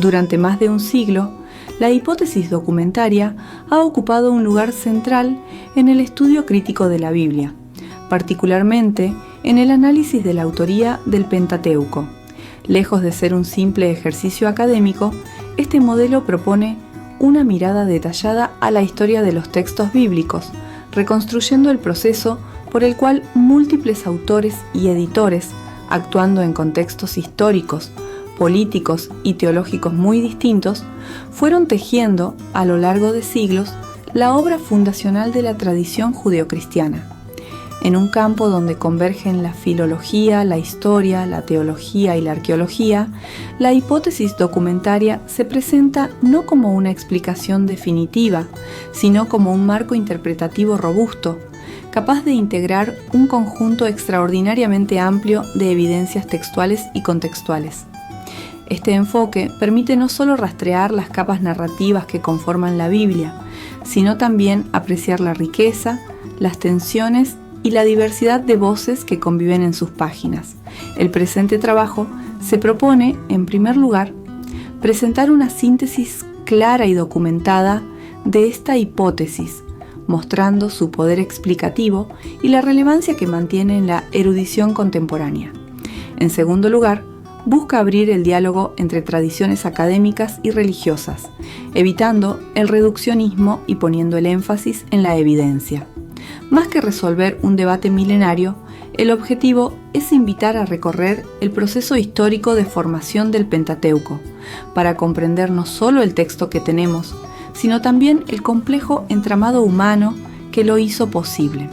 Durante más de un siglo, la hipótesis documentaria ha ocupado un lugar central en el estudio crítico de la Biblia, particularmente en el análisis de la autoría del Pentateuco. Lejos de ser un simple ejercicio académico, este modelo propone una mirada detallada a la historia de los textos bíblicos, reconstruyendo el proceso por el cual múltiples autores y editores, actuando en contextos históricos, políticos y teológicos muy distintos, fueron tejiendo a lo largo de siglos la obra fundacional de la tradición judeocristiana. En un campo donde convergen la filología, la historia, la teología y la arqueología, la hipótesis documentaria se presenta no como una explicación definitiva, sino como un marco interpretativo robusto, capaz de integrar un conjunto extraordinariamente amplio de evidencias textuales y contextuales. Este enfoque permite no solo rastrear las capas narrativas que conforman la Biblia, sino también apreciar la riqueza, las tensiones y la diversidad de voces que conviven en sus páginas. El presente trabajo se propone, en primer lugar, presentar una síntesis clara y documentada de esta hipótesis, mostrando su poder explicativo y la relevancia que mantiene en la erudición contemporánea. En segundo lugar, busca abrir el diálogo entre tradiciones académicas y religiosas, evitando el reduccionismo y poniendo el énfasis en la evidencia. Más que resolver un debate milenario, el objetivo es invitar a recorrer el proceso histórico de formación del Pentateuco, para comprender no solo el texto que tenemos, sino también el complejo entramado humano que lo hizo posible.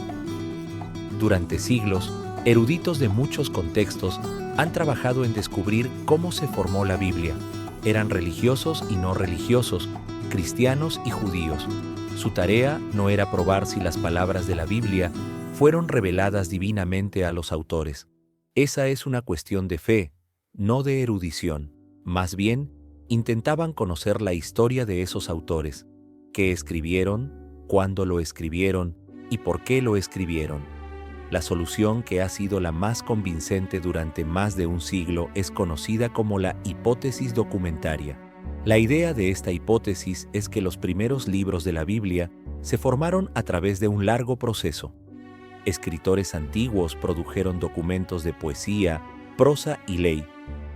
Durante siglos, eruditos de muchos contextos han trabajado en descubrir cómo se formó la Biblia. Eran religiosos y no religiosos, cristianos y judíos. Su tarea no era probar si las palabras de la Biblia fueron reveladas divinamente a los autores. Esa es una cuestión de fe, no de erudición. Más bien, intentaban conocer la historia de esos autores, qué escribieron, cuándo lo escribieron y por qué lo escribieron. La solución, que ha sido la más convincente durante más de un siglo, es conocida como la hipótesis documentaria. La idea de esta hipótesis es que los primeros libros de la Biblia se formaron a través de un largo proceso. Escritores antiguos produjeron documentos de poesía, prosa y ley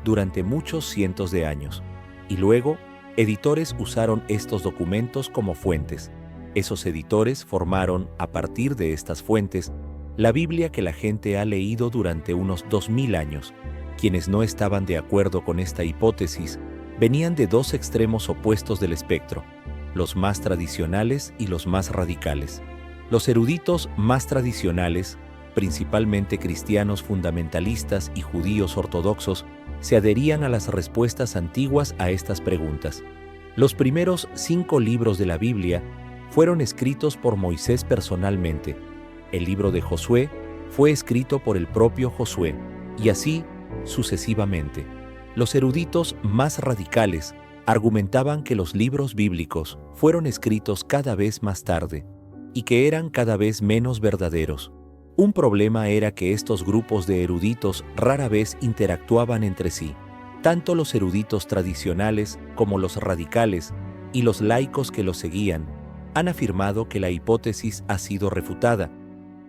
durante muchos cientos de años, y luego editores usaron estos documentos como fuentes. Esos editores formaron, a partir de estas fuentes, la Biblia que la gente ha leído durante unos 2000 años. Quienes no estaban de acuerdo con esta hipótesis venían de dos extremos opuestos del espectro, los más tradicionales y los más radicales. Los eruditos más tradicionales, principalmente cristianos fundamentalistas y judíos ortodoxos, se adherían a las respuestas antiguas a estas preguntas. Los primeros 5 libros de la Biblia fueron escritos por Moisés personalmente. El libro de Josué fue escrito por el propio Josué, y así sucesivamente. Los eruditos más radicales argumentaban que los libros bíblicos fueron escritos cada vez más tarde y que eran cada vez menos verdaderos. Un problema era que estos grupos de eruditos rara vez interactuaban entre sí. Tanto los eruditos tradicionales como los radicales y los laicos que los seguían han afirmado que la hipótesis ha sido refutada,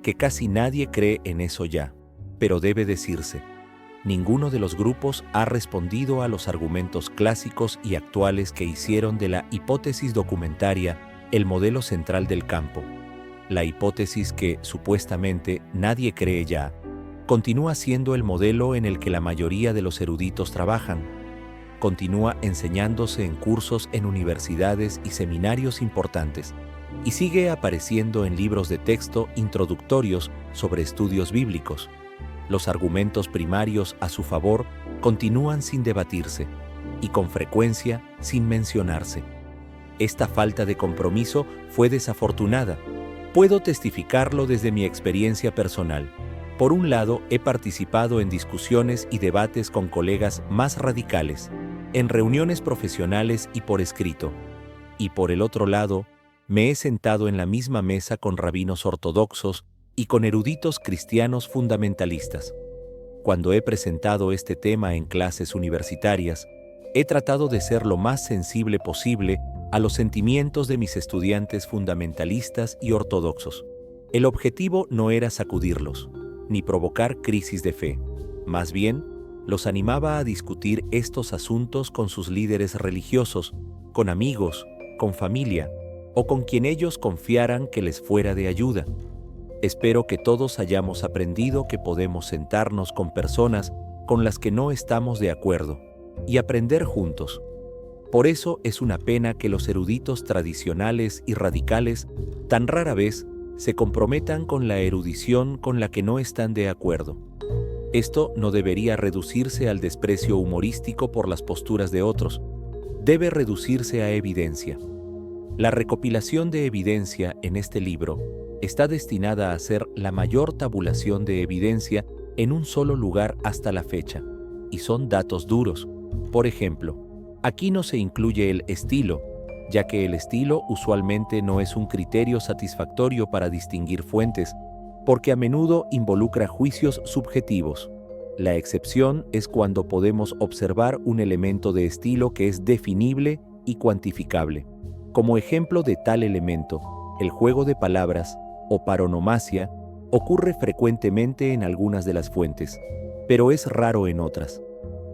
que casi nadie cree en eso ya. Pero debe decirse, ninguno de los grupos ha respondido a los argumentos clásicos y actuales que hicieron de la hipótesis documentaria el modelo central del campo. La hipótesis que, supuestamente, nadie cree ya, continúa siendo el modelo en el que la mayoría de los eruditos trabajan. Continúa enseñándose en cursos en universidades y seminarios importantes, y sigue apareciendo en libros de texto introductorios sobre estudios bíblicos. Los argumentos primarios a su favor continúan sin debatirse y con frecuencia sin mencionarse. Esta falta de compromiso fue desafortunada. Puedo testificarlo desde mi experiencia personal. Por un lado, he participado en discusiones y debates con colegas más radicales, en reuniones profesionales y por escrito. Y por el otro lado, me he sentado en la misma mesa con rabinos ortodoxos y con eruditos cristianos fundamentalistas. Cuando he presentado este tema en clases universitarias, He tratado de ser lo más sensible posible a los sentimientos de mis estudiantes fundamentalistas y ortodoxos. El objetivo no era sacudirlos, ni provocar crisis de fe. Más bien, los animaba a discutir estos asuntos con sus líderes religiosos, con amigos, con familia, o con quien ellos confiaran que les fuera de ayuda. Espero que todos hayamos aprendido que podemos sentarnos con personas con las que no estamos de acuerdo y aprender juntos. Por eso es una pena que los eruditos tradicionales y radicales tan rara vez se comprometan con la erudición con la que no están de acuerdo. Esto no debería reducirse al desprecio humorístico por las posturas de otros. Debe reducirse a evidencia. La recopilación de evidencia en este libro está destinada a ser la mayor tabulación de evidencia en un solo lugar hasta la fecha, y son datos duros. Por ejemplo, aquí no se incluye el estilo, ya que el estilo usualmente no es un criterio satisfactorio para distinguir fuentes, porque a menudo involucra juicios subjetivos. La excepción es cuando podemos observar un elemento de estilo que es definible y cuantificable. Como ejemplo de tal elemento, el juego de palabras, o paronomasia, ocurre frecuentemente en algunas de las fuentes, pero es raro en otras.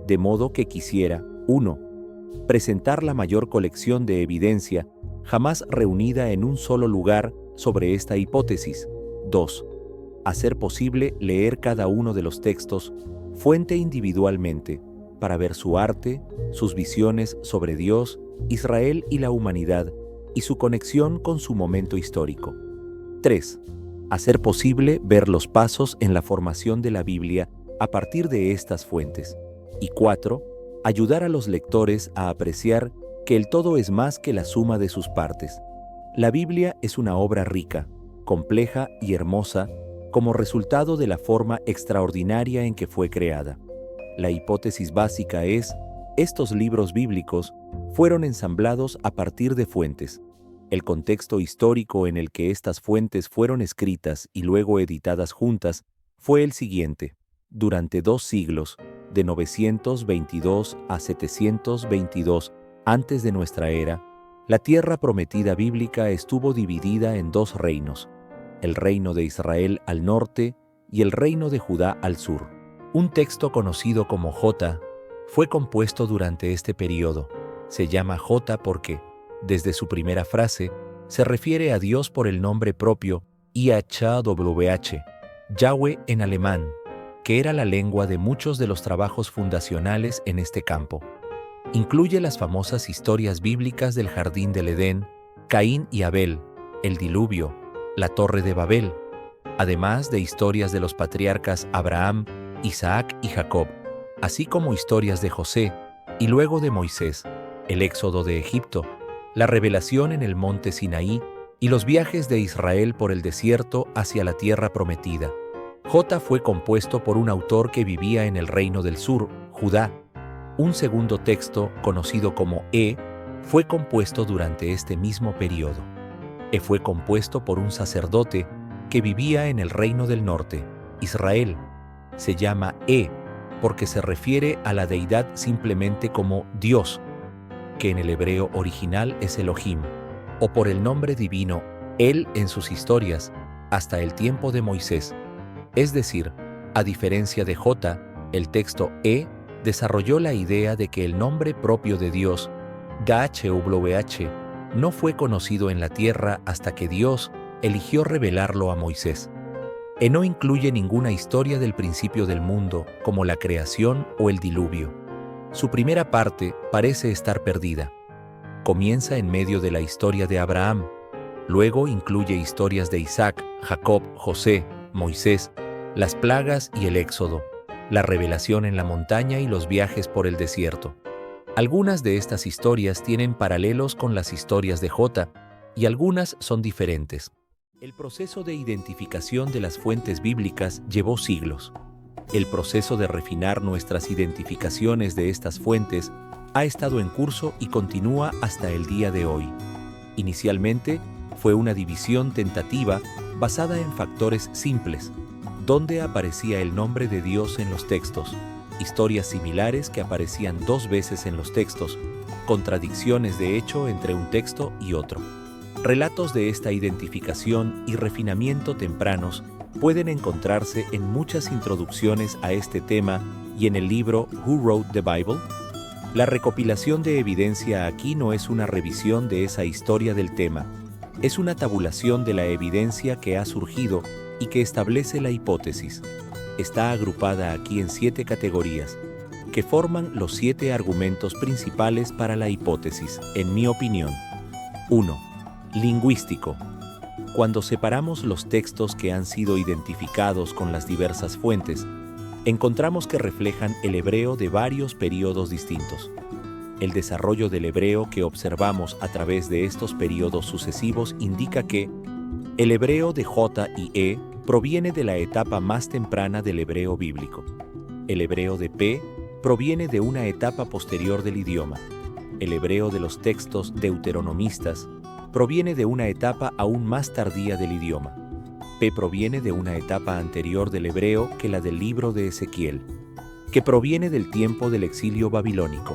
De modo que quisiera, 1. Presentar la mayor colección de evidencia, jamás reunida en un solo lugar, sobre esta hipótesis. 2. Hacer posible leer cada uno de los textos, fuente individualmente, para ver su arte, sus visiones sobre Dios, Israel y la humanidad, y su conexión con su momento histórico. 3. Hacer posible ver los pasos en la formación de la Biblia a partir de estas fuentes. Y 4. Ayudar a los lectores a apreciar que el todo es más que la suma de sus partes. La Biblia es una obra rica, compleja y hermosa como resultado de la forma extraordinaria en que fue creada. La hipótesis básica es: estos libros bíblicos fueron ensamblados a partir de fuentes. El contexto histórico en el que estas fuentes fueron escritas y luego editadas juntas fue el siguiente. Durante 2 siglos, de 922 a 722 antes de nuestra era, la tierra prometida bíblica estuvo dividida en 2 reinos, el reino de Israel al norte y el reino de Judá al sur. Un texto conocido como Jota fue compuesto durante este periodo. Se llama Jota porque, desde su primera frase, se refiere a Dios por el nombre propio YHWH, Yahweh en alemán, que era la lengua de muchos de los trabajos fundacionales en este campo. Incluye las famosas historias bíblicas del Jardín del Edén, Caín y Abel, el diluvio, la Torre de Babel, además de historias de los patriarcas Abraham, Isaac y Jacob, así como historias de José y luego de Moisés, el éxodo de Egipto, la revelación en el monte Sinaí y los viajes de Israel por el desierto hacia la tierra prometida. Jota fue compuesto por un autor que vivía en el reino del sur, Judá. Un segundo texto, conocido como fue compuesto durante este mismo periodo. Fue compuesto por un sacerdote que vivía en el reino del norte, Israel. Se llama porque se refiere a la deidad simplemente como Dios, que en el hebreo original es Elohim, o por el nombre divino Él en sus historias, hasta el tiempo de Moisés. Es decir, a diferencia de Jota, el texto desarrolló la idea de que el nombre propio de Dios, YHWH, no fue conocido en la tierra hasta que Dios eligió revelarlo a Moisés. No incluye ninguna historia del principio del mundo, como la creación o el diluvio. Su primera parte parece estar perdida. Comienza en medio de la historia de Abraham, luego incluye historias de Isaac, Jacob, José, Moisés, las plagas y el éxodo, la revelación en la montaña y los viajes por el desierto. Algunas de estas historias tienen paralelos con las historias de Jota, y algunas son diferentes. El proceso de identificación de las fuentes bíblicas llevó siglos. El proceso de refinar nuestras identificaciones de estas fuentes ha estado en curso y continúa hasta el día de hoy. Inicialmente, fue una división tentativa basada en factores simples, donde aparecía el nombre de Dios en los textos, historias similares que aparecían 2 veces en los textos, contradicciones de hecho entre un texto y otro. Relatos de esta identificación y refinamiento tempranos pueden encontrarse en muchas introducciones a este tema y en el libro Who Wrote the Bible? La recopilación de evidencia aquí no es una revisión de esa historia del tema, es una tabulación de la evidencia que ha surgido y que establece la hipótesis. Está agrupada aquí en 7 categorías, que forman los 7 argumentos principales para la hipótesis, en mi opinión. 1. Lingüístico. Cuando separamos los textos que han sido identificados con las diversas fuentes, encontramos que reflejan el hebreo de varios períodos distintos. El desarrollo del hebreo que observamos a través de estos períodos sucesivos indica que el hebreo de J y E proviene de la etapa más temprana del hebreo bíblico. El hebreo de P proviene de una etapa posterior del idioma. El hebreo de los textos deuteronomistas proviene de una etapa aún más tardía del idioma. P proviene de una etapa anterior del hebreo que la del libro de Ezequiel, que proviene del tiempo del exilio babilónico.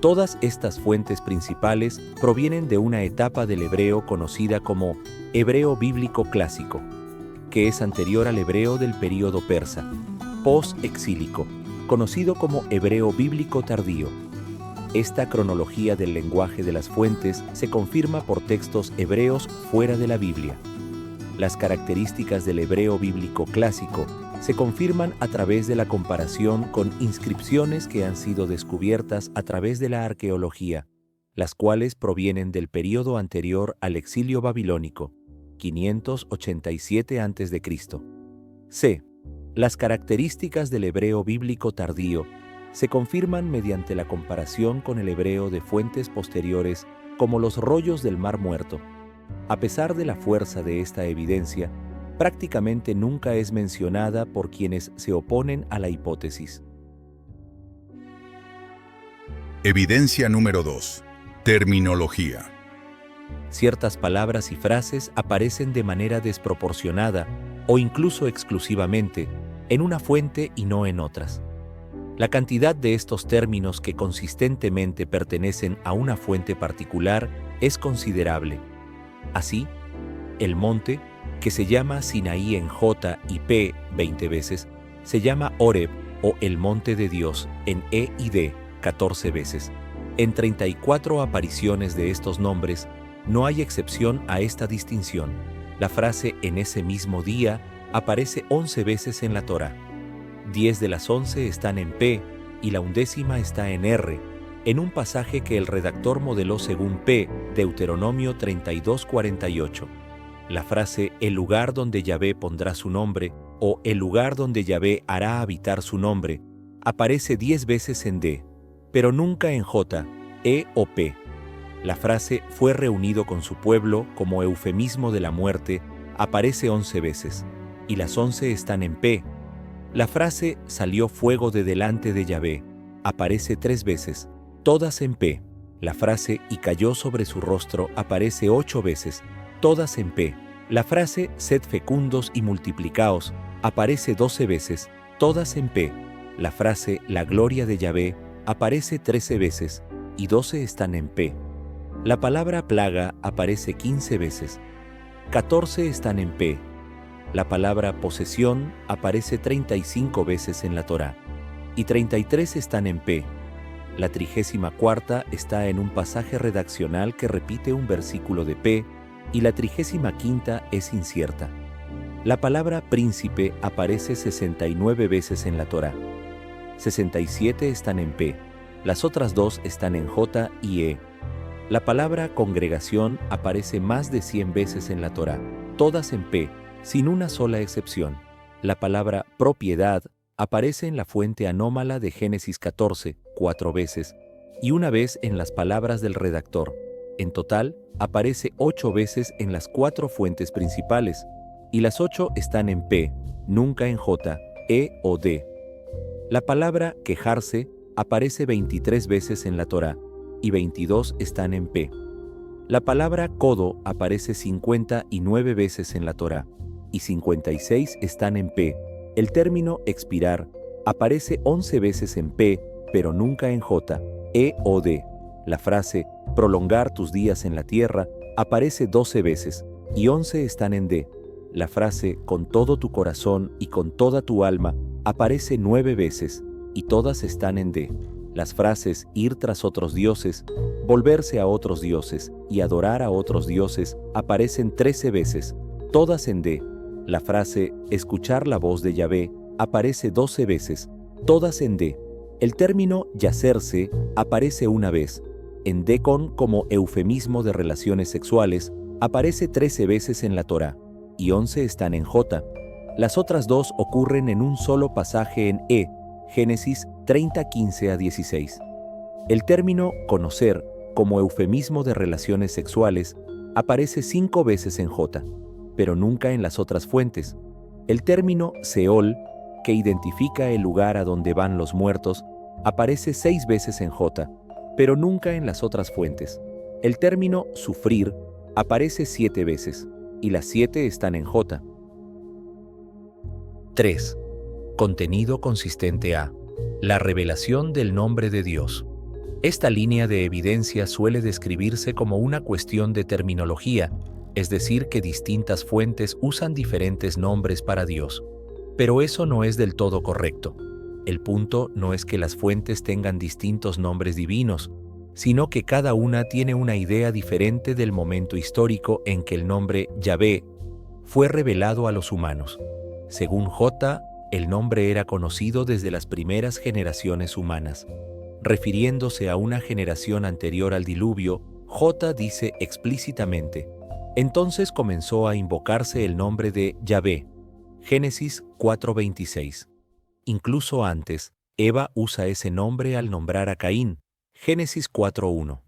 Todas estas fuentes principales provienen de una etapa del hebreo conocida como hebreo bíblico clásico, que es anterior al hebreo del período persa, post-exílico, conocido como hebreo bíblico tardío. Esta cronología del lenguaje de las fuentes se confirma por textos hebreos fuera de la Biblia. Las características del hebreo bíblico clásico se confirman a través de la comparación con inscripciones que han sido descubiertas a través de la arqueología, las cuales provienen del período anterior al exilio babilónico, 587 a.C. C. Las características del hebreo bíblico tardío se confirman mediante la comparación con el hebreo de fuentes posteriores como los rollos del Mar Muerto. A pesar de la fuerza de esta evidencia, prácticamente nunca es mencionada por quienes se oponen a la hipótesis. Evidencia número 2. Terminología. Ciertas palabras y frases aparecen de manera desproporcionada o incluso exclusivamente en una fuente y no en otras. La cantidad de estos términos que consistentemente pertenecen a una fuente particular es considerable. Así, el monte, que se llama Sinaí en J y P 20 veces, se llama Horeb o el monte de Dios en E y D 14 veces. En 34 apariciones de estos nombres, no hay excepción a esta distinción. La frase en ese mismo día aparece 11 veces en la Torá. 10 de las 11 están en P y la 11ª está en R, en un pasaje que el redactor modeló según P, Deuteronomio 32:48. La frase «el lugar donde Yahvé pondrá su nombre» o «el lugar donde Yahvé hará habitar su nombre» aparece 10 veces en D, pero nunca en J, E o P. La frase «fue reunido con su pueblo» como eufemismo de la muerte aparece 11 veces, y las 11 están en P. La frase «salió fuego de delante de Yahvé» aparece 3 veces, todas en P. La frase «y cayó sobre su rostro» aparece 8 veces, todas en P. La frase «sed fecundos y multiplicaos» aparece 12 veces, todas en P. La frase «la gloria de Yahvé» aparece 13 veces, y 12 están en P. La palabra plaga aparece 15 veces, 14 están en P. La palabra posesión aparece 35 veces en la Torá, y 33 están en P. La 34ª está en un pasaje redaccional que repite un versículo de P, y la 35ª es incierta. La palabra príncipe aparece 69 veces en la Torá. 67 están en P. Las otras 2 están en J y E. La palabra congregación aparece más de 100 veces en la Torá, todas en P, sin una sola excepción. La palabra propiedad aparece en la fuente anómala de Génesis 14, 4 veces, y una vez en las palabras del redactor. En total, aparece 8 veces en las 4 fuentes principales, y las 8 están en P, nunca en J, E o D. La palabra quejarse aparece 23 veces en la Torá, y 22 están en P. La palabra codo aparece 59 veces en la Torá, y 56 están en P. El término expirar aparece 11 veces en P, pero nunca en J, E o D. La frase prolongar tus días en la tierra aparece 12 veces y 11 están en D. La frase con todo tu corazón y con toda tu alma aparece 9 veces y todas están en D. Las frases ir tras otros dioses, volverse a otros dioses y adorar a otros dioses aparecen 13 veces, todas en D. La frase escuchar la voz de Yahvé aparece 12 veces, todas en D. El término yacerse aparece una vez. En Decon como eufemismo de relaciones sexuales aparece 13 veces en la Torá y 11 están en J. Las otras dos ocurren en un solo pasaje en E, Génesis 30, 15 a 16. El término conocer como eufemismo de relaciones sexuales aparece 5 veces en J, pero nunca en las otras fuentes. El término Seol, que identifica el lugar a donde van los muertos, aparece 6 veces en J, pero nunca en las otras fuentes. El término sufrir aparece 7 veces, y las 7 están en J. 3. Contenido consistente a la revelación del nombre de Dios. Esta línea de evidencia suele describirse como una cuestión de terminología, es decir, que distintas fuentes usan diferentes nombres para Dios. Pero eso no es del todo correcto. El punto no es que las fuentes tengan distintos nombres divinos, sino que cada una tiene una idea diferente del momento histórico en que el nombre Yahvé fue revelado a los humanos. Según J, el nombre era conocido desde las primeras generaciones humanas. Refiriéndose a una generación anterior al diluvio, J dice explícitamente: entonces comenzó a invocarse el nombre de Yahvé. Génesis 4:26. Incluso antes, Eva usa ese nombre al nombrar a Caín. Génesis 4:1.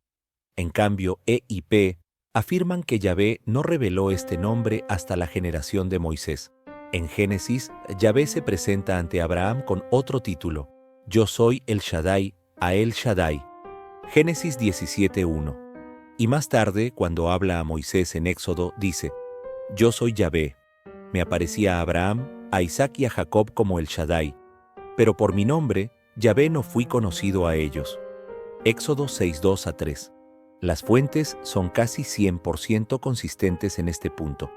En cambio, E y P afirman que Yahvé no reveló este nombre hasta la generación de Moisés. En Génesis, Yahvé se presenta ante Abraham con otro título: Yo soy el Shaddai, a el Shaddai. Génesis 17:1. Y más tarde, cuando habla a Moisés en Éxodo, dice: Yo soy Yahvé. Me aparecía a Abraham, a Isaac y a Jacob como el Shaddai, pero por mi nombre, Yahvé no fui conocido a ellos. Éxodo 6:2 a 3. Las fuentes son casi 100% consistentes en este punto.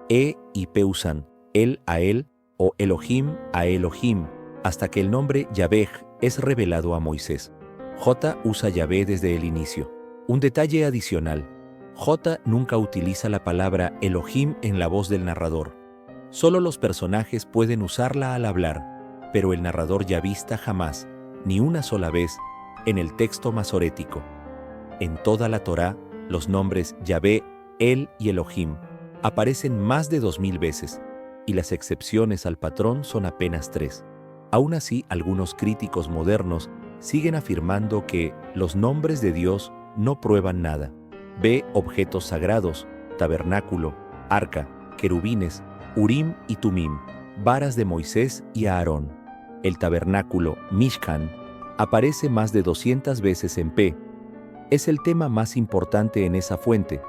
E y P usan él a él o Elohim a Elohim, hasta que el nombre Yahvé es revelado a Moisés. J usa Yahvé desde el inicio. Un detalle adicional: J nunca utiliza la palabra Elohim en la voz del narrador. Solo los personajes pueden usarla al hablar, pero el narrador yavista jamás, ni una sola vez, en el texto masorético. En toda la Torá, los nombres Yahvé, El y Elohim aparecen más de 2000 veces, y las excepciones al patrón son apenas 3. Aún así, algunos críticos modernos siguen afirmando que los nombres de Dios no prueban nada. Ve objetos sagrados, tabernáculo, arca, querubines, Urim y Tumim, varas de Moisés y Aarón. El tabernáculo, Mishkan, aparece más de 200 veces en P. Es el tema más importante en esa fuente,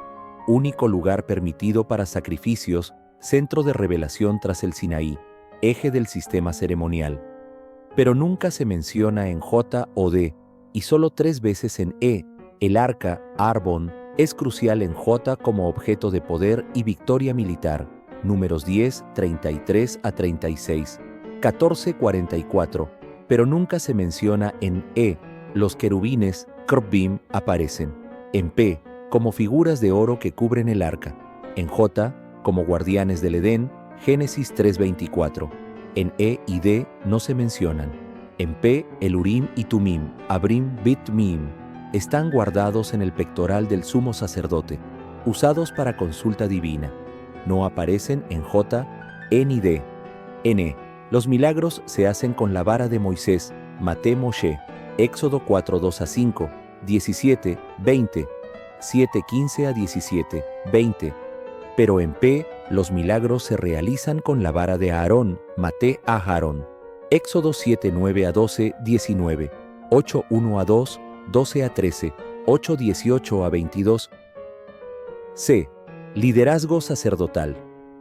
único lugar permitido para sacrificios, centro de revelación tras el Sinaí, eje del sistema ceremonial. Pero nunca se menciona en J o D, y solo 3 veces en E. El arca, Arbon, es crucial en J como objeto de poder y victoria militar. Números 10, 33 a 36, 14, 44, pero nunca se menciona en E. Los querubines, Kerbim, aparecen. En P, como figuras de oro que cubren el arca. En J, como guardianes del Edén, Génesis 3:24. En E y D no se mencionan. En P, el Urim y Tumim, Abrim Bit Mim, están guardados en el pectoral del sumo sacerdote, usados para consulta divina. No aparecen en J, E ni D. En E, los milagros se hacen con la vara de Moisés, Maté Moshe, Éxodo 4:2 a 5, 17, 20, 7:15 a 17, 20. Pero en P, los milagros se realizan con la vara de Aarón, Maté a Aarón. Éxodo 7:9 a 12, 19, 8:1 a 2, 12 a 13, 8:18 a 22. C. Liderazgo sacerdotal.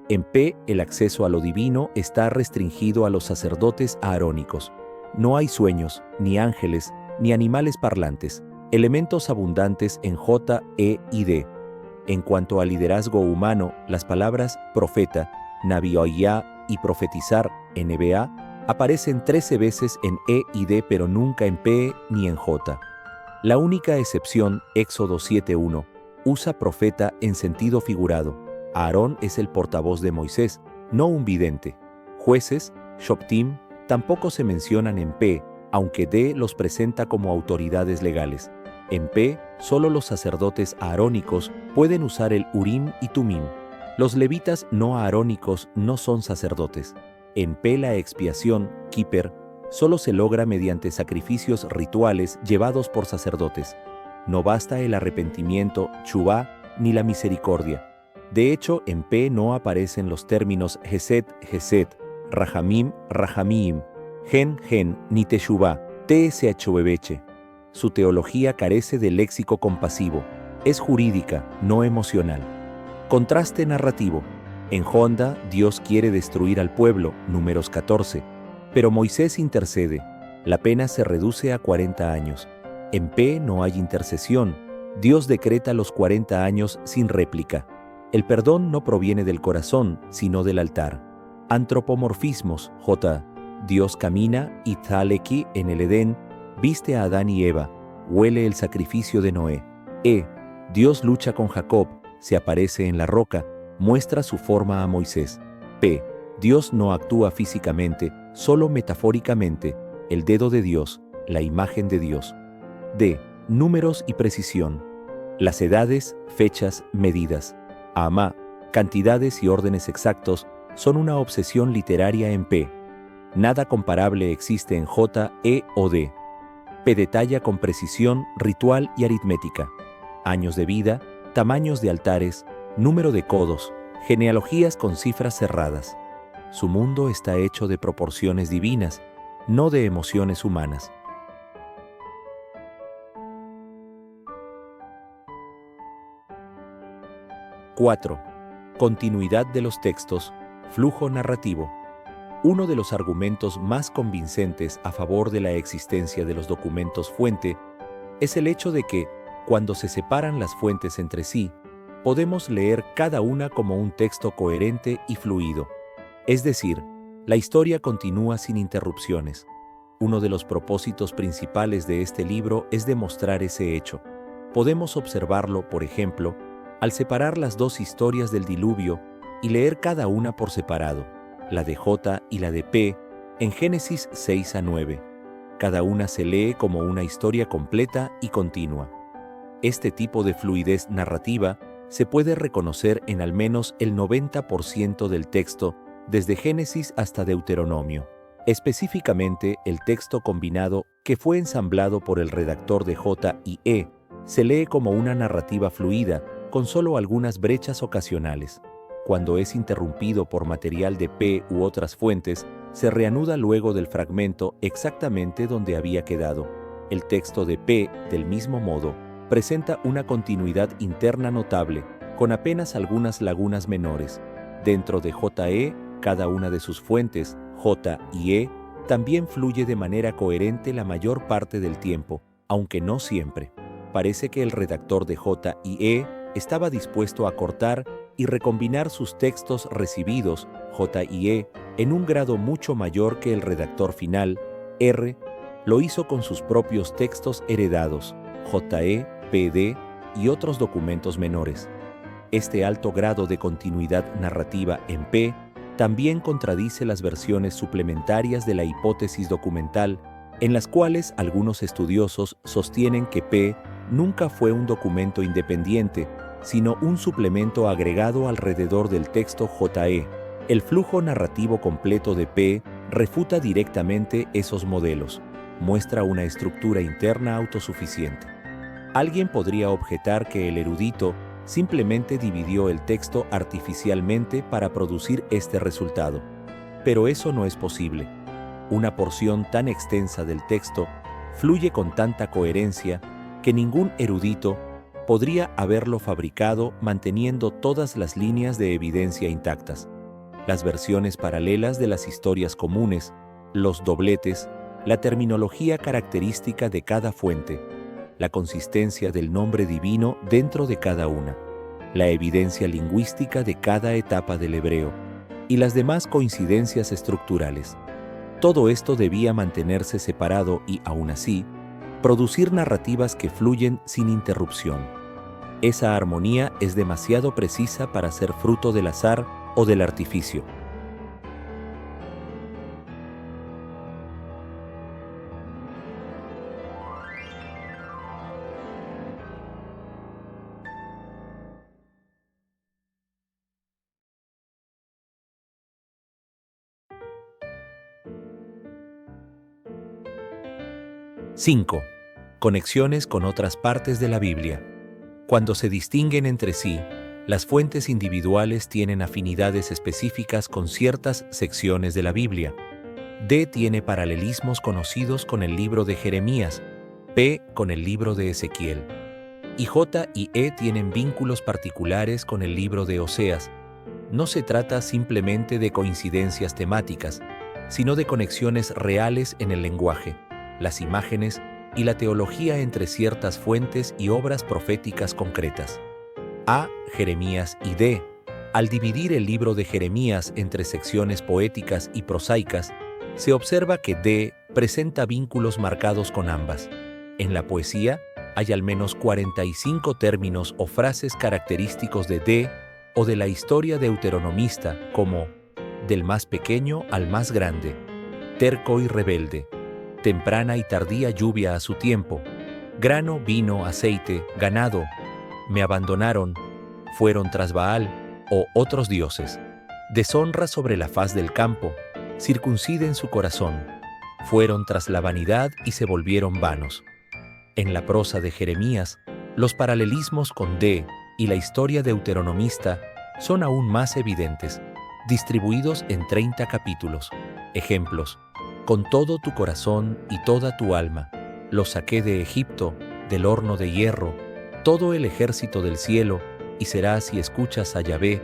En P, el acceso a lo divino está restringido a los sacerdotes aarónicos. no hay sueños, ni ángeles, ni animales parlantes, elementos abundantes en J, E y D. En cuanto al liderazgo humano, las palabras profeta, Nabi'oyá y profetizar, NBA, aparecen 13 veces en E y D pero nunca en P ni en J. La única excepción, Éxodo 7:1, usa profeta en sentido figurado. Aarón es el portavoz de Moisés, no un vidente. Jueces, Shoptim, tampoco se mencionan en P, aunque D los presenta como autoridades legales. En P, solo los sacerdotes aarónicos pueden usar el Urim y Tumim. Los levitas no aarónicos no son sacerdotes. En P la expiación, Kippur, solo se logra mediante sacrificios rituales llevados por sacerdotes. No basta el arrepentimiento, Tshuvá, ni la misericordia. De hecho, en P no aparecen los términos Hesed, Hesed, Rahamim, Rahamim, Gen, ni Teshuvá, Tshbebeche. Su teología carece de léxico compasivo. Es jurídica, no emocional. Contraste narrativo. En Honda, Dios quiere destruir al pueblo, Números 14. Pero Moisés intercede. La pena se reduce a 40 años. En P no hay intercesión. Dios decreta los 40 años sin réplica. El perdón no proviene del corazón, sino del altar. Antropomorfismos, J. Dios camina, y Tzaleki en el Edén, viste a Adán y Eva, huele el sacrificio de Noé. E. Dios lucha con Jacob, se aparece en la roca, muestra su forma a Moisés. P. Dios no actúa físicamente, solo metafóricamente, el dedo de Dios, la imagen de Dios. D. Números y precisión. Las edades, fechas, medidas. Amá, cantidades y órdenes exactos son una obsesión literaria en P. Nada comparable existe en J, E o D. P detalla con precisión ritual y aritmética. Años de vida, tamaños de altares, número de codos, genealogías con cifras cerradas. Su mundo está hecho de proporciones divinas, no de emociones humanas. ¡4! Continuidad de los textos, flujo narrativo. Uno de los argumentos más convincentes a favor de la existencia de los documentos fuente es el hecho de que, cuando se separan las fuentes entre sí, podemos leer cada una como un texto coherente y fluido. Es decir, la historia continúa sin interrupciones. Uno de los propósitos principales de este libro es demostrar ese hecho. Podemos observarlo, por ejemplo, al separar las dos historias del diluvio y leer cada una por separado, la de J y la de P, en Génesis 6 a 9. Cada una se lee como una historia completa y continua. Este tipo de fluidez narrativa se puede reconocer en al menos el 90% del texto, desde Génesis hasta Deuteronomio. Específicamente, el texto combinado que fue ensamblado por el redactor de J y E se lee como una narrativa fluida, con solo algunas brechas ocasionales. Cuando es interrumpido por material de P u otras fuentes, se reanuda luego del fragmento exactamente donde había quedado. El texto de P, del mismo modo, presenta una continuidad interna notable, con apenas algunas lagunas menores. Dentro de JE, cada una de sus fuentes, J y E, también fluye de manera coherente la mayor parte del tiempo, aunque no siempre. Parece que el redactor de J y E estaba dispuesto a cortar y recombinar sus textos recibidos, J y E, en un grado mucho mayor que el redactor final, R, lo hizo con sus propios textos heredados, JE, PD y otros documentos menores. Este alto grado de continuidad narrativa en P también contradice las versiones suplementarias de la hipótesis documental, en las cuales algunos estudiosos sostienen que P nunca fue un documento independiente, sino un suplemento agregado alrededor del texto JE. El flujo narrativo completo de P refuta directamente esos modelos, muestra una estructura interna autosuficiente. Alguien podría objetar que el erudito simplemente dividió el texto artificialmente para producir este resultado. Pero eso no es posible. Una porción tan extensa del texto fluye con tanta coherencia que ningún erudito podría haberlo fabricado manteniendo todas las líneas de evidencia intactas. Las versiones paralelas de las historias comunes, los dobletes, la terminología característica de cada fuente, la consistencia del nombre divino dentro de cada una, la evidencia lingüística de cada etapa del hebreo y las demás coincidencias estructurales. Todo esto debía mantenerse separado y, aún así, producir narrativas que fluyen sin interrupción. Esa armonía es demasiado precisa para ser fruto del azar o del artificio. ¡5! Conexiones con otras partes de la Biblia. Cuando se distinguen entre sí, las fuentes individuales tienen afinidades específicas con ciertas secciones de la Biblia. D tiene paralelismos conocidos con el libro de Jeremías, P con el libro de Ezequiel. Y J y E tienen vínculos particulares con el libro de Oseas. No se trata simplemente de coincidencias temáticas, sino de conexiones reales en el lenguaje, las imágenes y la teología entre ciertas fuentes y obras proféticas concretas. A, Jeremías y D. Al dividir el libro de Jeremías entre secciones poéticas y prosaicas, se observa que D presenta vínculos marcados con ambas. En la poesía, hay al menos 45 términos o frases característicos de D o de la historia deuteronomista, como del más pequeño al más grande, terco y rebelde, temprana y tardía lluvia a su tiempo, grano, vino, aceite, ganado, me abandonaron, fueron tras Baal o otros dioses, deshonra sobre la faz del campo, circunciden su corazón, fueron tras la vanidad y se volvieron vanos. En la prosa de Jeremías, los paralelismos con D y la historia deuteronomista son aún más evidentes, distribuidos en 30 capítulos. Ejemplos: con todo tu corazón y toda tu alma, los saqué de Egipto, del horno de hierro, todo el ejército del cielo, y será si escuchas a Yahvé,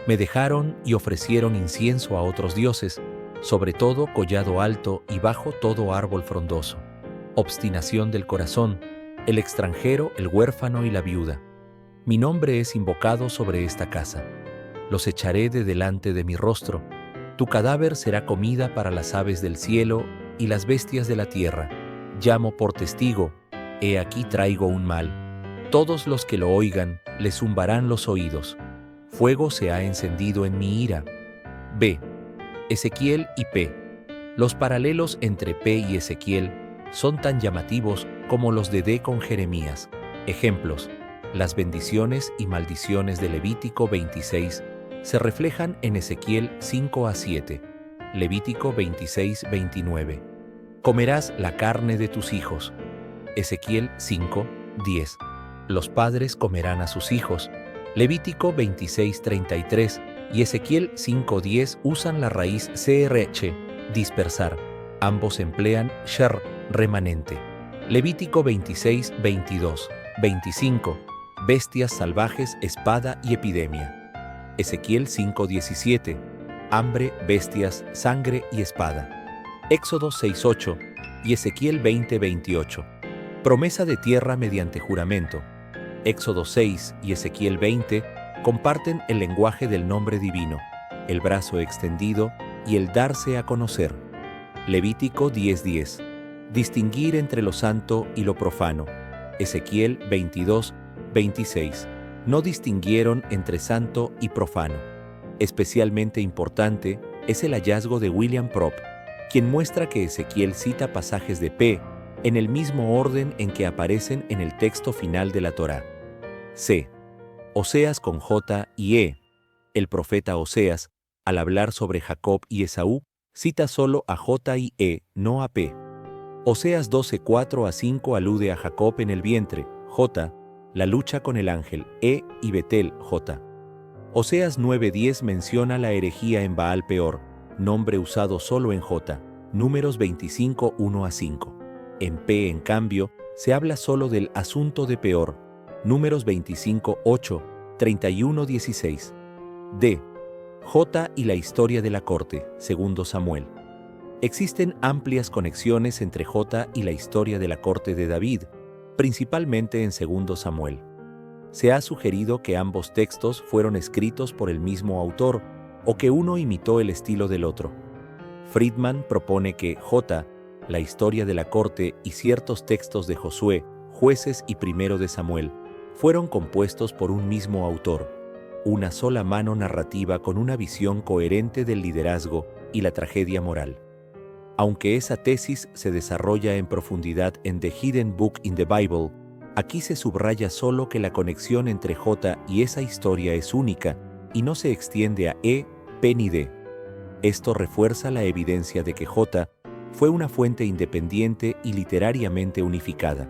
me dejaron y ofrecieron incienso a otros dioses, sobre todo collado alto y bajo todo árbol frondoso. Obstinación del corazón, el extranjero, el huérfano y la viuda. Mi nombre es invocado sobre esta casa. Los echaré de delante de mi rostro. Tu cadáver será comida para las aves del cielo y las bestias de la tierra. Llamo por testigo, he aquí traigo un mal. Todos los que lo oigan, les zumbarán los oídos. Fuego se ha encendido en mi ira. B. Ezequiel y P. Los paralelos entre P y Ezequiel son tan llamativos como los de D con Jeremías. Ejemplos: las bendiciones y maldiciones de Levítico 26 se reflejan en Ezequiel 5 a 7, Levítico 26, 29. Comerás la carne de tus hijos. Ezequiel 5, 10. Los padres comerán a sus hijos. Levítico 26, 33 y Ezequiel 5, 10 usan la raíz CRH, dispersar. Ambos emplean sher, remanente. Levítico 26, 22, 25. Bestias salvajes, espada y epidemia. Ezequiel 5:17, hambre, bestias, sangre y espada. Éxodo 6:8 y Ezequiel 20:28, promesa de tierra mediante juramento. Éxodo 6 y Ezequiel 20 comparten el lenguaje del nombre divino, el brazo extendido y el darse a conocer. Levítico 10:10, distinguir entre lo santo y lo profano. Ezequiel 22:26. No distinguieron entre santo y profano. Especialmente importante es el hallazgo de William Prop, quien muestra que Ezequiel cita pasajes de P en el mismo orden en que aparecen en el texto final de la Torá. C. Oseas con J y E. El profeta Oseas, al hablar sobre Jacob y Esaú, cita solo a J y E, no a P. Oseas 12:4 a 5 alude a Jacob en el vientre, J, la lucha con el ángel, E y Betel, J. Oseas 9:10 menciona la herejía en Baal Peor, nombre usado solo en J, Números 25, 1 a 5. En P, en cambio, se habla solo del asunto de Peor, Números 25, 8, 31, 16. D. J y la historia de la corte, segundo Samuel. Existen amplias conexiones entre Jota y la historia de la corte de David, principalmente en 2 Samuel. Se ha sugerido que ambos textos fueron escritos por el mismo autor o que uno imitó el estilo del otro. Friedman propone que Jota, la historia de la corte y ciertos textos de Josué, Jueces y 1 de Samuel fueron compuestos por un mismo autor, una sola mano narrativa con una visión coherente del liderazgo y la tragedia moral. Aunque esa tesis se desarrolla en profundidad en The Hidden Book in the Bible, aquí se subraya solo que la conexión entre Jota y esa historia es única y no se extiende a P ni D. Esto refuerza la evidencia de que Jota fue una fuente independiente y literariamente unificada.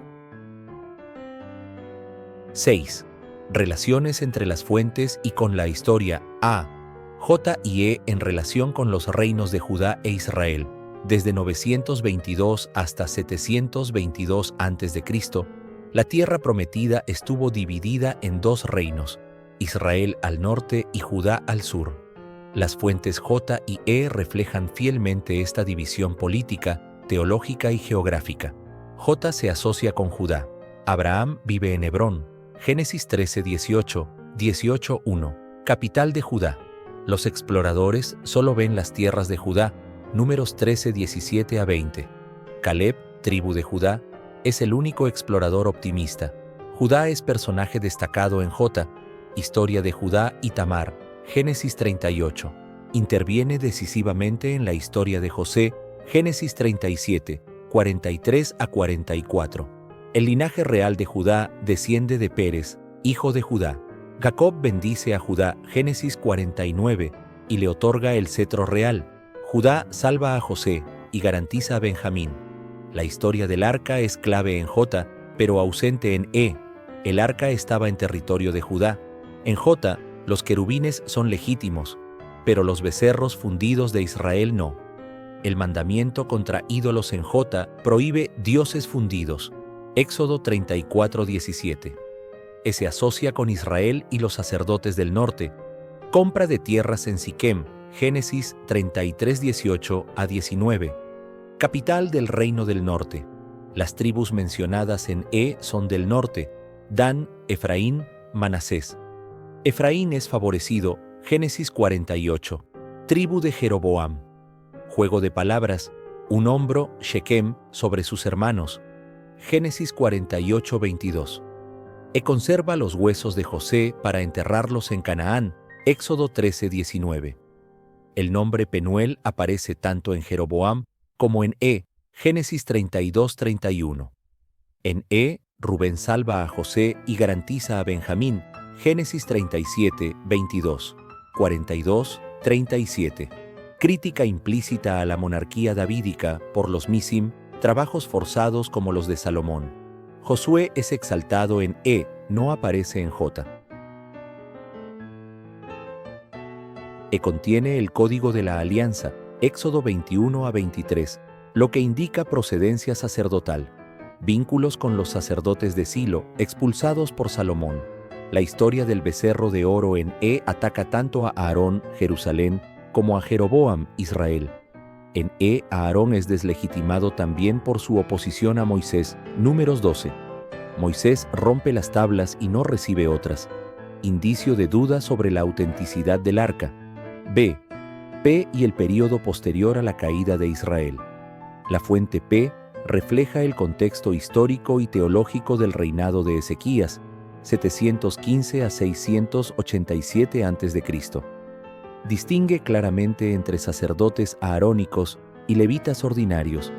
6. Relaciones entre las fuentes y con la historia. A. J y E en relación con los reinos de Judá e Israel. Desde 922 hasta 722 a.C., la tierra prometida estuvo dividida en 2 reinos, Israel al norte y Judá al sur. Las fuentes J y E reflejan fielmente esta división política, teológica y geográfica. J se asocia con Judá. Abraham vive en Hebrón. Génesis 13:18, 18:1, capital de Judá. Los exploradores solo ven las tierras de Judá. Números 13:17 a 20. Caleb, tribu de Judá, es el único explorador optimista. Judá es personaje destacado en J. Historia de Judá y Tamar. Génesis 38. Interviene decisivamente en la historia de José. Génesis 37, 43 a 44. El linaje real de Judá desciende de Pérez, hijo de Judá. Jacob bendice a Judá. Génesis 49 y le otorga el cetro real. Judá salva a José y garantiza a Benjamín. La historia del arca es clave en J, pero ausente en E. El arca estaba en territorio de Judá. En J, los querubines son legítimos, pero los becerros fundidos de Israel no. El mandamiento contra ídolos en J prohíbe dioses fundidos. Éxodo 34:17. Se asocia con Israel y los sacerdotes del norte. Compra de tierras en Siquem. Génesis 33:18 a 19. Capital del reino del norte. Las tribus mencionadas en E son del norte: Dan, Efraín, Manasés. Efraín es favorecido. Génesis 48. Tribu de Jeroboam. Juego de palabras: un hombro, Shekem, sobre sus hermanos. Génesis 48:22. Conserva los huesos de José para enterrarlos en Canaán. Éxodo 13:19. El nombre Penuel aparece tanto en Jeroboam como en E. Génesis 32:31. En E, Rubén salva a José y garantiza a Benjamín. Génesis 37:22, 42:37. Crítica implícita a la monarquía davídica por los Misim, trabajos forzados como los de Salomón. Josué es exaltado en E, no aparece en J. Contiene el código de la alianza, Éxodo 21 a 23, lo que indica procedencia sacerdotal. Vínculos con los sacerdotes de Silo, expulsados por Salomón. La historia del becerro de oro en E ataca tanto a Aarón, Jerusalén, como a Jeroboam, Israel. En E, Aarón es deslegitimado también por su oposición a Moisés. Números 12. Moisés rompe las tablas y no recibe otras. Indicio de duda sobre la autenticidad del arca. B. P y el período posterior a la caída de Israel. La fuente P refleja el contexto histórico y teológico del reinado de Ezequías, 715 a 687 a.C. Distingue claramente entre sacerdotes aarónicos y levitas ordinarios.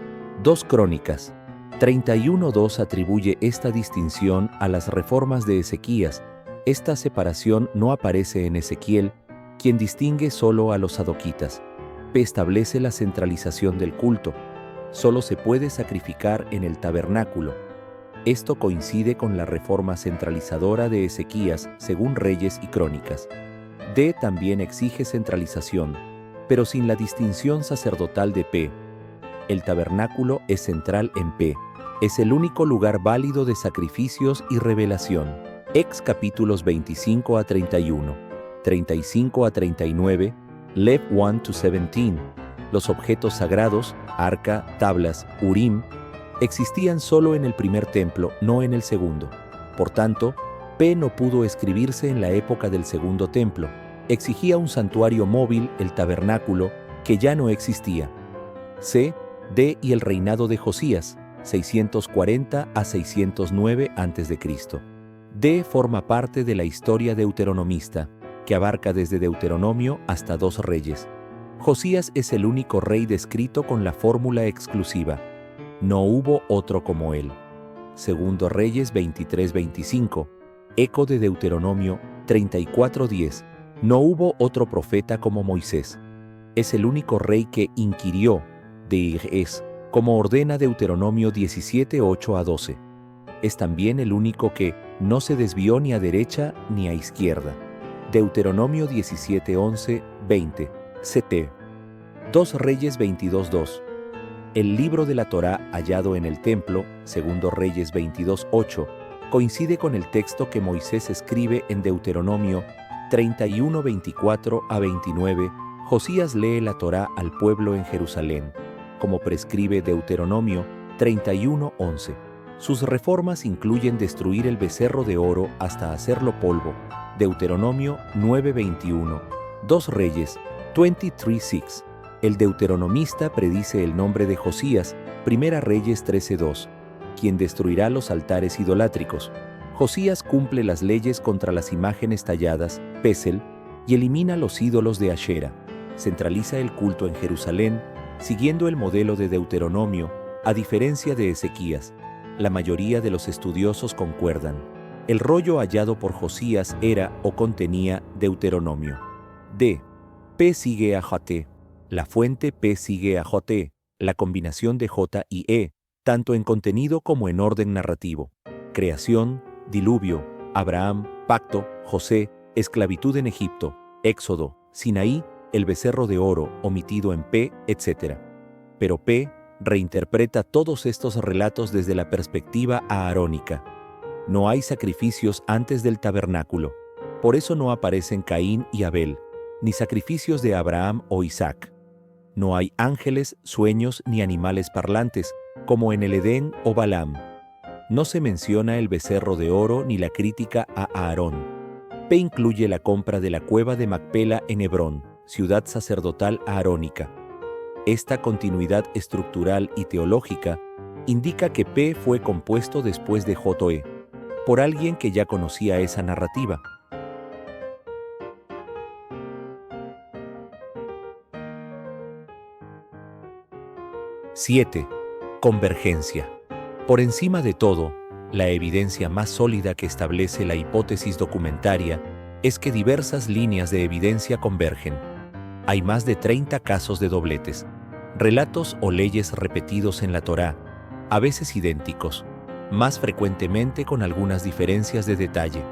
2 Crónicas 31:2 atribuye esta distinción a las reformas de Ezequías. Esta separación no aparece en Ezequiel, quien distingue solo a los sadoquitas. P establece la centralización del culto. Solo se puede sacrificar en el tabernáculo. Esto coincide con la reforma centralizadora de Ezequías, según Reyes y Crónicas. D también exige centralización, pero sin la distinción sacerdotal de P. El tabernáculo es central en P. Es el único lugar válido de sacrificios y revelación. Ex capítulos 25 a 31, 35 a 39, Lev 1 to 17, Los objetos sagrados, arca, tablas, urim, existían solo en el primer templo, no en el segundo. Por tanto, P no pudo escribirse en la época del segundo templo. Exigía un santuario móvil, el tabernáculo, que ya no existía. C, D y el reinado de Josías, 640 a 609 a.C. D forma parte de la historia deuteronomista, que abarca desde Deuteronomio hasta 2 Reyes. Josías es el único rey descrito con la fórmula exclusiva. No hubo otro como él. Segundo Reyes 23-25. Eco de Deuteronomio 34:10. No hubo otro profeta como Moisés. Es el único rey que inquirió, como ordena Deuteronomio 17:8-12. Es también el único que no se desvió ni a derecha ni a izquierda. Deuteronomio 17:11-20. CT. 2 Reyes 22:2. El libro de la Torá hallado en el templo, Segundo Reyes 22:8, coincide con el texto que Moisés escribe en Deuteronomio 31:24-29. Josías lee la Torá al pueblo en Jerusalén, como prescribe Deuteronomio 31:11. Sus reformas incluyen destruir el becerro de oro hasta hacerlo polvo, Deuteronomio 9:21. 2 Reyes 23:6. El deuteronomista predice el nombre de Josías, Primera Reyes 13:2, quien destruirá los altares idolátricos. Josías cumple las leyes contra las imágenes talladas, Pesel, y elimina los ídolos de Ashera. Centraliza el culto en Jerusalén, siguiendo el modelo de Deuteronomio, a diferencia de Ezequías. La mayoría de los estudiosos concuerdan. El rollo hallado por Josías era o contenía Deuteronomio. D. P sigue a J. La fuente P sigue a J. La combinación de J y E, tanto en contenido como en orden narrativo. Creación, diluvio, Abraham, pacto, José, esclavitud en Egipto, Éxodo, Sinaí, el becerro de oro, omitido en P, etc. Pero P reinterpreta todos estos relatos desde la perspectiva aarónica. No hay sacrificios antes del tabernáculo. Por eso no aparecen Caín y Abel, ni sacrificios de Abraham o Isaac. No hay ángeles, sueños ni animales parlantes, como en el Edén o Balaam. No se menciona el becerro de oro ni la crítica a Aarón. P incluye la compra de la cueva de Macpela en Hebrón, ciudad sacerdotal aarónica. Esta continuidad estructural y teológica indica que P fue compuesto después de Jotoe, por alguien que ya conocía esa narrativa. ¡7! Convergencia. Por encima de todo, la evidencia más sólida que establece la hipótesis documentaria es que diversas líneas de evidencia convergen. Hay más de 30 casos de dobletes, relatos o leyes repetidos en la Torá, a veces idénticos, más frecuentemente con algunas diferencias de detalle.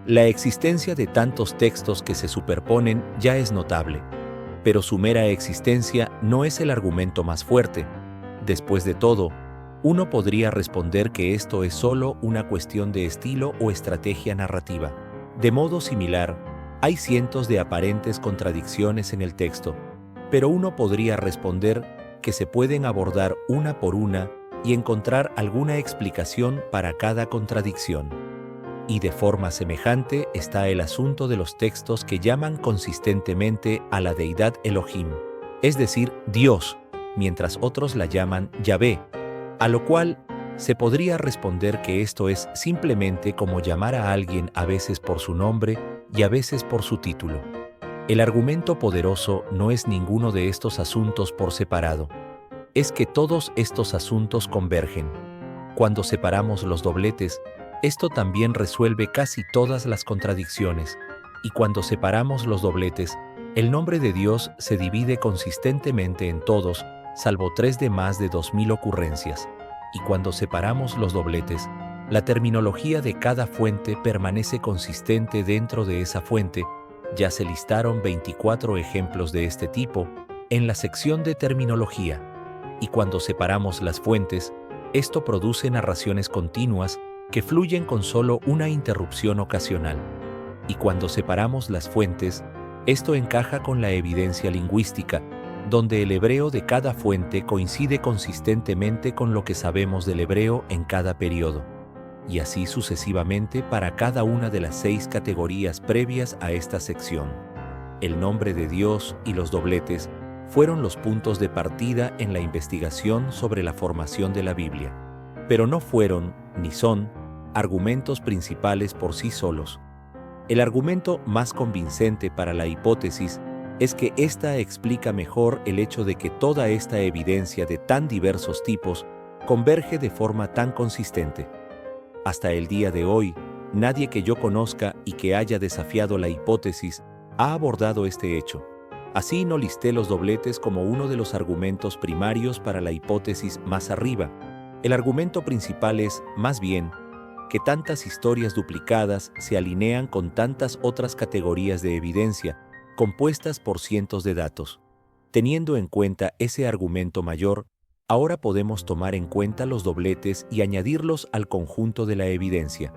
La existencia de tantos textos que se superponen ya es notable, pero su mera existencia no es el argumento más fuerte. Después de todo, uno podría responder que esto es solo una cuestión de estilo o estrategia narrativa. De modo similar, hay cientos de aparentes contradicciones en el texto, pero uno podría responder que se pueden abordar una por una y encontrar alguna explicación para cada contradicción. Y de forma semejante está el asunto de los textos que llaman consistentemente a la deidad Elohim, es decir, Dios, mientras otros la llaman Yahvé, a lo cual se podría responder que esto es simplemente como llamar a alguien a veces por su nombre y a veces por su título. El argumento poderoso no es ninguno de estos asuntos por separado, es que todos estos asuntos convergen. Cuando separamos los dobletes, esto también resuelve casi todas las contradicciones, y cuando separamos los dobletes, el nombre de Dios se divide consistentemente en todos, salvo 3 de más de 2000 ocurrencias. Y cuando separamos los dobletes, la terminología de cada fuente permanece consistente dentro de esa fuente. Ya se listaron 24 ejemplos de este tipo en la sección de terminología. Y cuando separamos las fuentes, esto produce narraciones continuas que fluyen con solo una interrupción ocasional. Y cuando separamos las fuentes, esto encaja con la evidencia lingüística, donde el hebreo de cada fuente coincide consistentemente con lo que sabemos del hebreo en cada periodo, y así sucesivamente para cada una de las 6 categorías previas a esta sección. El nombre de Dios y los dobletes fueron los puntos de partida en la investigación sobre la formación de la Biblia, pero no fueron, ni son, argumentos principales por sí solos. El argumento más convincente para la hipótesis es que ésta explica mejor el hecho de que toda esta evidencia de tan diversos tipos converge de forma tan consistente. Hasta el día de hoy, nadie que yo conozca y que haya desafiado la hipótesis ha abordado este hecho. Así no listé los dobletes como uno de los argumentos primarios para la hipótesis más arriba. El argumento principal es, más bien, que tantas historias duplicadas se alinean con tantas otras categorías de evidencia, compuestas por cientos de datos. Teniendo en cuenta ese argumento mayor, ahora podemos tomar en cuenta los dobletes y añadirlos al conjunto de la evidencia.